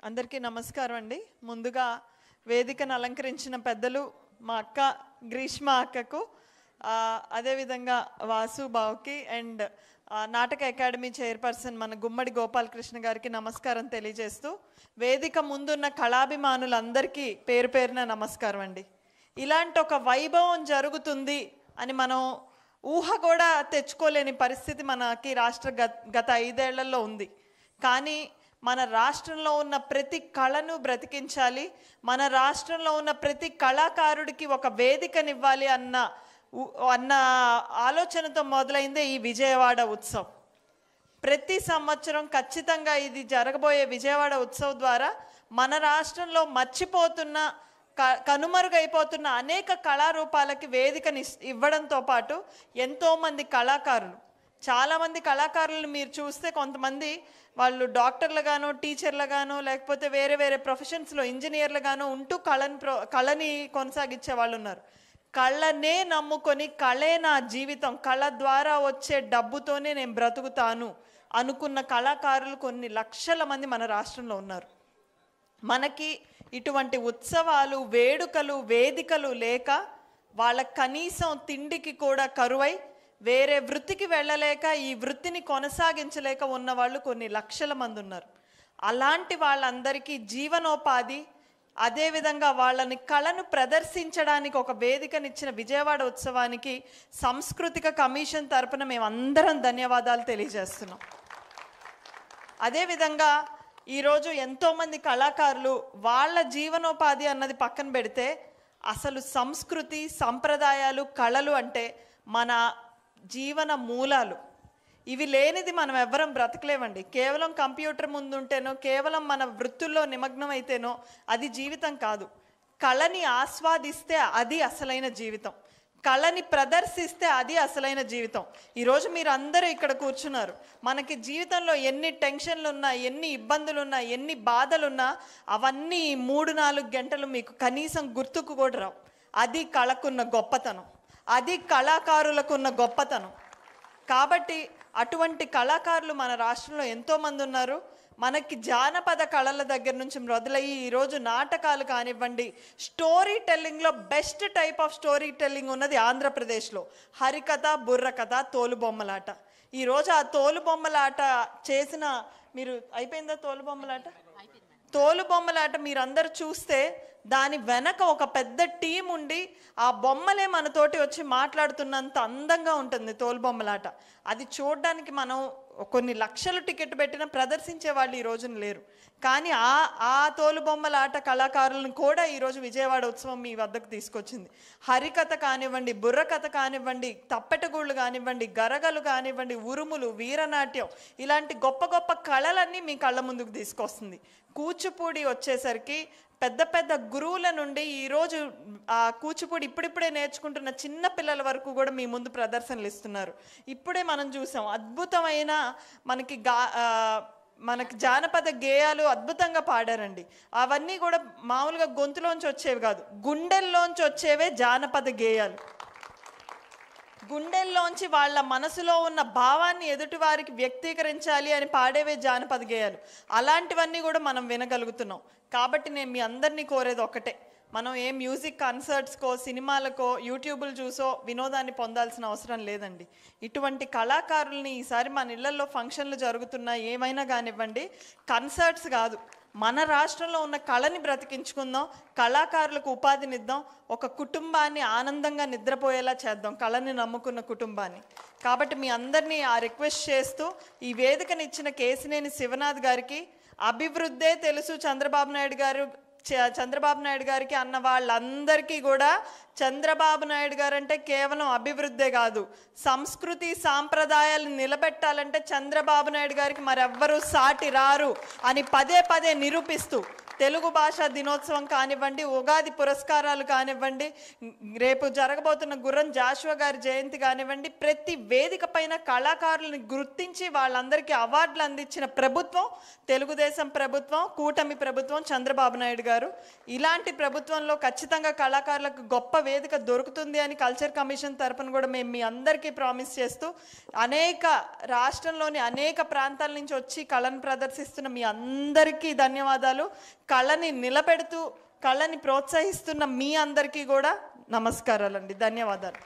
అందరికీ నమస్కారం అండి. ముందుగా వేదికను అలంకరించిన పెద్దలు మా అక్క గ్రీష్మ అక్కకు, అదేవిధంగా వాసు బావుకి అండ్ నాటక అకాడమీ చైర్పర్సన్ మన గుమ్మడి గోపాలకృష్ణ గారికి నమస్కారం తెలియజేస్తూ, వేదిక ముందున్న కళాభిమానులందరికీ పేరు పేరున నమస్కారం అండి. ఇలాంటి ఒక వైభవం జరుగుతుంది అని మనం ఊహ కూడా తెచ్చుకోలేని పరిస్థితి మనకి గత 5 ఏళ్లలో ఉంది. కానీ మన రాష్ట్రంలో ఉన్న ప్రతి కళను బ్రతికించాలి, మన రాష్ట్రంలో ఉన్న ప్రతి కళాకారుడికి ఒక వేదికనివ్వాలి అన్న ఆలోచనతో మొదలైందే ఈ విజయవాడ ఉత్సవ్. ప్రతి సంవత్సరం ఖచ్చితంగా ఇది జరగబోయే విజయవాడ ఉత్సవ్ ద్వారా మన రాష్ట్రంలో మర్చిపోతున్న కనుమరుగైపోతున్న అనేక కళారూపాలకి వేదికని ఇవ్వడంతో పాటు ఎంతోమంది కళాకారులు, చాలామంది కళాకారులను మీరు చూస్తే కొంతమంది వాళ్ళు డాక్టర్లుగానో టీచర్లుగానో లేకపోతే వేరే వేరే ప్రొఫెషన్స్లో ఇంజనీర్లుగానో ఉంటూ కళని కొనసాగించే వాళ్ళు ఉన్నారు. కళనే నమ్ముకొని కళే నా జీవితం, కళ ద్వారా వచ్చే డబ్బుతోనే నేను బ్రతుకుతాను అనుకున్న కళాకారులు కొన్ని లక్షల మంది మన రాష్ట్రంలో ఉన్నారు. మనకి ఇటువంటి ఉత్సవాలు, వేడుకలు, వేదికలు లేక వాళ్ళ కనీసం తిండికి కూడా కరువై వేరే వృత్తికి వెళ్ళలేక ఈ వృత్తిని కొనసాగించలేక ఉన్న వాళ్ళు కొన్ని లక్షల మంది ఉన్నారు. అలాంటి వాళ్ళందరికీ జీవనోపాధి, అదేవిధంగా వాళ్ళని కళను ప్రదర్శించడానికి ఒక వేదికనిచ్చిన విజయవాడ ఉత్సవానికి సాంస్కృతిక కమిషన్ తరపున మేమందరం ధన్యవాదాలు తెలియజేస్తున్నాం. అదేవిధంగా ఈరోజు ఎంతోమంది కళాకారులు వాళ్ళ జీవనోపాధి అన్నది పక్కన పెడితే అసలు సంస్కృతి, సంప్రదాయాలు, కళలు అంటే మన జీవన మూలాలు. ఇవి లేనిది మనం ఎవ్వరం బ్రతకలేమండి. కేవలం కంప్యూటర్ ముందుంటేనో, కేవలం మన వృత్తుల్లో నిమగ్నం అయితేనో అది జీవితం కాదు. కళని ఆస్వాదిస్తే అది అసలైన జీవితం, కళని ప్రదర్శిస్తే అది అసలైన జీవితం. ఈరోజు మీరు అందరూ ఇక్కడ కూర్చున్నారు. మనకి జీవితంలో ఎన్ని టెన్షన్లు ఉన్నా, ఎన్ని ఇబ్బందులున్నా, ఎన్ని బాధలున్నా అవన్నీ 3-4 గంటలు మీకు కనీసం గుర్తుకు కూడా రావు. అది కళకున్న గొప్పతనం, అది కళాకారులకున్న గొప్పతనం. కాబట్టి అటువంటి కళాకారులు మన రాష్ట్రంలో ఎంతోమంది ఉన్నారు. మనకి జానపద కళల దగ్గర నుంచి మొదలయ్యి ఈరోజు నాటకాలు కానివ్వండి, స్టోరీ టెల్లింగ్లో best type of story telling ఉన్నది ఆంధ్రప్రదేశ్లో. హరికథ, బుర్రకథ, తోలుబొమ్మలాట. ఈరోజు ఆ తోలుబొమ్మలాట చేసిన మీరు అయిపోయిందా? తోలుబొమ్మలాట మీరందరూ చూస్తే దాని వెనక ఒక పెద్ద టీం ఉండి ఆ బొమ్మలే మనతోటి వచ్చి మాట్లాడుతున్నంత అందంగా ఉంటుంది తోలుబొమ్మలాట. అది చూడడానికి మనం కొన్ని లక్షలు టికెట్ పెట్టిన ప్రదర్శించే వాళ్ళు ఈ రోజున లేరు. కానీ ఆ తోలుబొమ్మలాట కళాకారులను కూడా ఈరోజు విజయవాడ ఉత్సవం మీ వద్దకు తీసుకొచ్చింది. హరికథ కానివ్వండి, బుర్రకథ కానివ్వండి, తప్పెటగూళ్ళు కానివ్వండి, గరగలు కానివ్వండి, ఉరుములు, వీరనాట్యం, ఇలాంటి గొప్ప గొప్ప కళలన్నీ మీ కళ్ళ ముందుకు తీసుకొస్తుంది. కూచిపూడి వచ్చేసరికి పెద్ద పెద్ద గురువుల నుండి ఈరోజు ఆ కూచిపూడి ఇప్పుడిప్పుడే నేర్చుకుంటున్న చిన్న పిల్లల వరకు కూడా మీ ముందు ప్రదర్శనలు ఇస్తున్నారు. ఇప్పుడే మనం చూసాం అద్భుతమైన మనకి జానపద గేయాలు అద్భుతంగా పాడారండి. అవన్నీ కూడా మామూలుగా గొంతులోంచి వచ్చేవి కాదు, గుండెల్లోంచి వచ్చేవే జానపద గేయాలు. గుండెల్లోంచి వాళ్ళ మనసులో ఉన్న భావాన్ని ఎదుటి వారికి వ్యక్తీకరించాలి అని పాడేవే జానపద గేయాలు. అలాంటివన్నీ కూడా మనం వినగలుగుతున్నాం. కాబట్టి నేను మీ అందరినీ కోరేది ఒకటే, మనం ఏ మ్యూజిక్ కన్సర్ట్స్కో, సినిమాలకో, యూట్యూబ్లు చూసో వినోదాన్ని పొందాల్సిన అవసరం లేదండి. ఇటువంటి కళాకారుల్ని ఈసారి మన ఇళ్లలో ఫంక్షన్లు జరుగుతున్నా ఏమైనా కానివ్వండి, కన్సర్ట్స్ కాదు, మన రాష్ట్రంలో ఉన్న కళని బ్రతికించుకుందాం, కళాకారులకు ఉపాధినిద్దాం, ఒక కుటుంబాన్ని ఆనందంగా నిద్రపోయేలా చేద్దాం, కళని నమ్ముకున్న కుటుంబాన్ని. కాబట్టి మీ అందరినీ రిక్వెస్ట్ చేస్తూ ఈ వేదికనిచ్చిన కేశినేని శివనాథ్ గారికి, అభివృద్ధే తెలుసు చంద్రబాబు నాయుడు గారికి అన్న వాళ్ళందరికీ కూడా చంద్రబాబు నాయుడు గారు అంటే కేవలం అభివృద్ధే కాదు, సంస్కృతి సాంప్రదాయాలను నిలబెట్టాలంటే చంద్రబాబు నాయుడు గారికి మరెవ్వరూ సాటి రారు అని పదే పదే నిరూపిస్తూ తెలుగు భాషా దినోత్సవం కానివ్వండి, ఉగాది పురస్కారాలు కానివ్వండి, రేపు జరగబోతున్న గుర్రం జాషువా గారి జయంతి కానివ్వండి, ప్రతి వేదిక పైన కళాకారులను గుర్తించి వాళ్ళందరికీ అవార్డులు అందించిన ప్రభుత్వం తెలుగుదేశం ప్రభుత్వం, కూటమి ప్రభుత్వం, చంద్రబాబు నాయుడు గారు. ఇలాంటి ప్రభుత్వంలో ఖచ్చితంగా కళాకారులకు గొప్ప వేదిక దొరుకుతుంది అని కల్చర్ కమిషన్ తరపున కూడా మేము మీ అందరికీ ప్రామిస్ చేస్తూ, రాష్ట్రంలోని అనేక ప్రాంతాల నుంచి వచ్చి కళను ప్రదర్శిస్తున్న మీ అందరికీ ధన్యవాదాలు. కళని నిలబెడుతూ కళని ప్రోత్సహిస్తున్న మీ అందరికీ కూడా నమస్కారాలండి. ధన్యవాదాలు.